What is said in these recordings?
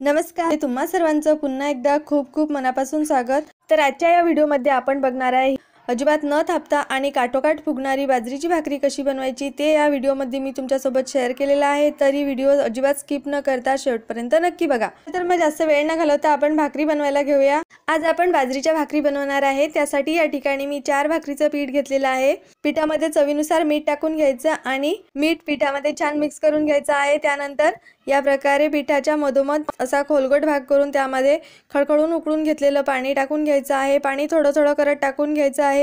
नमस्कार, तुम्हा सर्वांचं पुन्हा एकदा खूप खूप मनापासून स्वागत। तर आजच्या या व्हिडिओमध्ये आपण बघणार आहे अजिबात न थांबता आणि काटोकाट फुगणारी बाजरीची भाकरी कशी बनवायची ते या व्हिडिओमध्ये मी तुमच्यासोबत शेअर केलेला आहे। तरी व्हिडिओ अजिबात स्किप न करता शेवटपर्यंत नक्की बघा। तर मग जास्त वेळ न घालवता आपण भाकरी बनवायला घेऊया। आज आपण बाजरीच्या भाकरी बनवणार आहे। त्यासाठी या ठिकाणी मी 4 भाकरीचं पीठ घेतलेलं आहे। पिठामध्ये चवीनुसार मीठ टाकून घ्यायचं आणि मीठ पिठामध्ये छान मिक्स करून घ्यायचं आहे। त्यानंतर या प्रकारे पिठाच्या मधोमध असा खोलगट भाग करून त्यामध्ये खळखळून उकळून घेतलेलं पाणी टाकून घ्यायचं आहे। पाणी थोडं थोडं करत टाकून घ्यायचं आहे।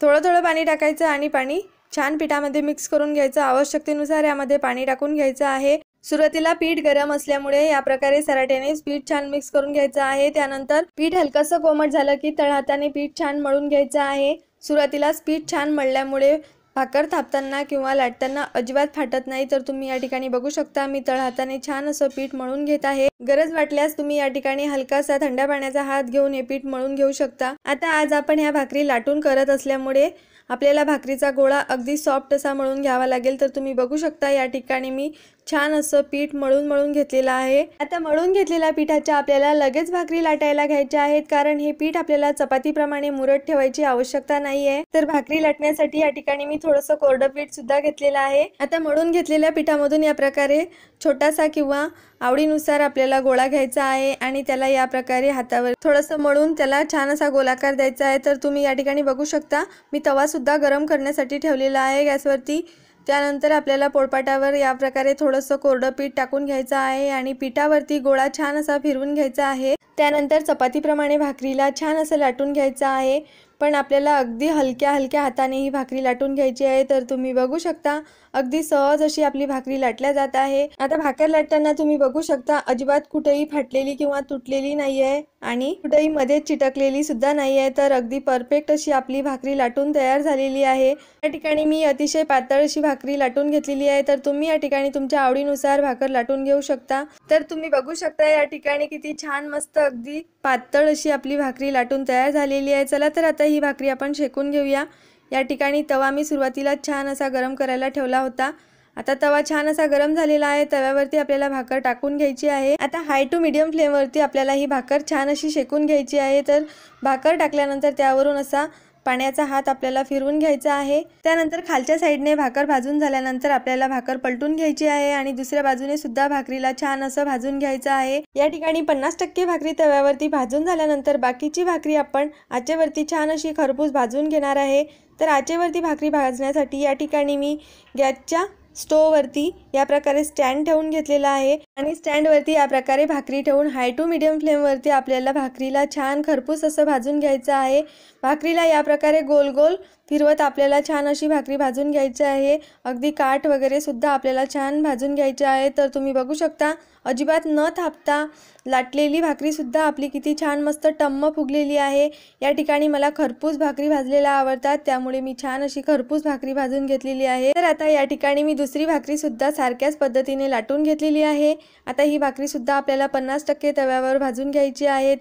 थोडं थोडं पाणी टाकायचं आणि पाणी छान पिठामध्ये मिक्स करून घ्यायचं। आवश्यकतेनुसार यामध्ये पाणी टाकून घ्यायचं आहे। सुरुवातीला पीठ गरम असल्यामुळे या प्रकारे सराट्याने पीठ छान मिक्स करून घ्यायचं आहे। त्यानंतर पीठ हलकसं कोमट झालं की तळहाताने पीठ छान मळून घ्यायचं आहे। सुरुवातीलाच पीठ छान मळल्यामुळे भाकर थापताना किंवा लाटताना अजिबात फाटत नाही। तर तुम्ही या ठिकाणी बघू शकता मी तळहाताने छान असं पीठ मळून घेत आहे। गरज वाटल्यास तुम्ही या ठिकाणी हलकासा थंड पाण्याचा हात घेऊन हे पीठ मळून घेऊ शकता। आता आज आपण ह्या भाकरी लाटून करत असल्यामुळे आपल्याला भाकरीचा गोळा अगदी सॉफ्ट असा मळून घ्यावा लागेल। तर तुम्ही बघू शकता या ठिकाणी मी छान असं पीठ मळून घेतलेलं आहे। आता मळून घेतलेल्या पिठाच्या आपल्याला लगेच भाकरी लाटायला घ्यायच्या आहेत, कारण हे पीठ आपल्याला चपातीप्रमाणे मुरत ठेवायची आवश्यकता नाहीये। तर भाकरी लाटण्यासाठी या ठिकाणी मी थोडंसं कोरडं पीठ सुद्धा घेतलेलं आहे। आता मळून घेतलेल्या पिठामधून या प्रकारे छोटासा किंवा आवडीनुसार आपल्याला गोळा घ्यायचा आहे आणि त्याला या प्रकारे हातावर थोडंसं मळून त्याला छान असा गोलाकार द्यायचा आहे। तर तुम्ही या ठिकाणी बघू शकता मी तवा सुद्धा गरम करण्यासाठी ठेवलेला आहे गॅसवरती। त्यानंतर आपल्याला पोळपाटावर या प्रकारे थोडंसं कोरडं पीठ टाकून घ्यायचं आहे आणि पिठावरती गोळा छान असा फिरवून घ्यायचा आहे। त्यानंतर चपातीप्रमाणे भाकरीला छान असं लाटून घ्यायचं आहे, पण आपल्याला अगदी हलक्या हाताने ही भाकरी लाटून घ्यायची आहे। तर तुम्ही बघू शकता अगदी सहज अशी आपली भाकरी लाटल्या जात आहे। आता भाकर लाटताना तुम्ही बघू शकता अजिबात कुठेही फाटलेली किंवा तुटलेली नाहीये आणि कुठेही मध्ये चिटकलेली सुद्धा नाहीये। तर अगदी परफेक्ट अशी आपली भाकरी लाटून तयार झालेली आहे। या ठिकाणी मी अतिशय पातळ अशी भाकरी लाटून घेतलेली आहे। तर तुम्ही या ठिकाणी तुमच्या आवडीनुसार भाकर लाटून घेऊ शकता। तर तुम्ही बघू शकता या ठिकाणी किती छान मस्त अगदी पातळ अशी आपली भाकरी लाटून तयार झालेली आहे। चला तर आता ही भाकरी आपण शेकून घेऊया। या ठिकाणी तवा मी सुरुवातीला छान असा गरम करायला ठेवला होता। आता तवा छान असा गरम झालेला आहे। तव्यावरती आपल्याला भाकर टाकून घ्यायची आहे। आता हाय टू मीडियम फ्लेमवरती आपल्याला ही भाकर छान अशी शेकून घ्यायची आहे। तर भाकर टाकल्यानंतर त्यावरून असा पाण्याचा हात आपल्याला फिरवून घ्यायचा आहे। त्यानंतर खालच्या साईडने भाकर भाजून झाल्यानंतर आपल्याला भाकर पलटून घ्यायची आहे आणि दुसऱ्या बाजूने सुद्धा भाकरीला छान असं भाजून घ्यायचं आहे। या ठिकाणी 50% भाकरी तव्यावरती भाजून झाल्यानंतर बाकीची भाकरी आपण आचेवरती छान अशी खरपूस भाजून घेणार आहे। तर आचेवरती भाकरी भाजण्यासाठी या ठिकाणी मी गॅसच्या स्टोववरती या प्रकारे स्टँड ठेवून घेतलेला आहे आणि स्टँडवरती या प्रकारे भाकरी ठेवून हाय टू मीडियम फ्लेमवरती आपल्याला भाकरीला छान खरपूस असं भाजून घ्यायचं आहे। भाकरीला या प्रकारे गोल गोल फिरवत आपल्याला छान अशी भाकरी भाजून घ्यायची आहे। अगदी काठ वगैरे सुद्धा आपल्याला छान भाजून घ्यायचे आहे। तर तुम्ही बघू शकता अजिबात न थापता लाटलेली भाकरी सुद्धा आपली किती छान मस्त टम्म फुगलेली आहे। या ठिकाणी मला खरपूस भाकरी भाजलेल्या आवडतात, त्यामुळे मी छान अशी खरपूस भाकरी भाजून घेतलेली आहे। तर आता या ठिकाणी मी दुसरी भाकरी सुद्धा सारख्याच पद्धतीने लाटून घेतलेली आहे। आता ही भाकरी सुद्धा आपल्याला 50% तव्यावर भाजून घ्यायची आहे।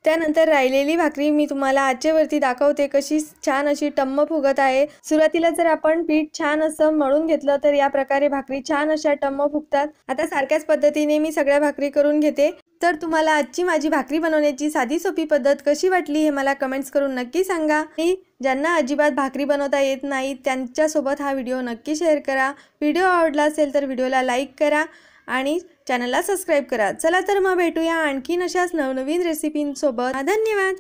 त्यानंतर राहिलेली भाकरी मी तुम्हाला आचेवरती दाखवते कशी छान अशी टम्म फुगत आहे। सुरुवातीला जर आपण पीठ छान असं मळून घेतलं तर या प्रकारे भाकरी छान अशा टम्म फुगतात। आता सारख्याच पद्धतीने मी सगळ्या भाकरी करून घेते। तर तुम्हाला आजची माझी भाकरी बनवण्याची साधी सोपी पद्धत कशी वाटली हे मला कमेंट्स करून नक्की सांगा। आणि ज्यांना अजिबात भाकरी बनवता येत नाही त्यांच्यासोबत हा व्हिडिओ नक्की शेअर करा। व्हिडिओ आवडला असेल तर व्हिडिओला लाईक करा आणि चॅनलला सबस्क्राईब करा। चला तर मग भेटूया आणखीन अशाच नवनवीन रेसिपींसोबत। धन्यवाद।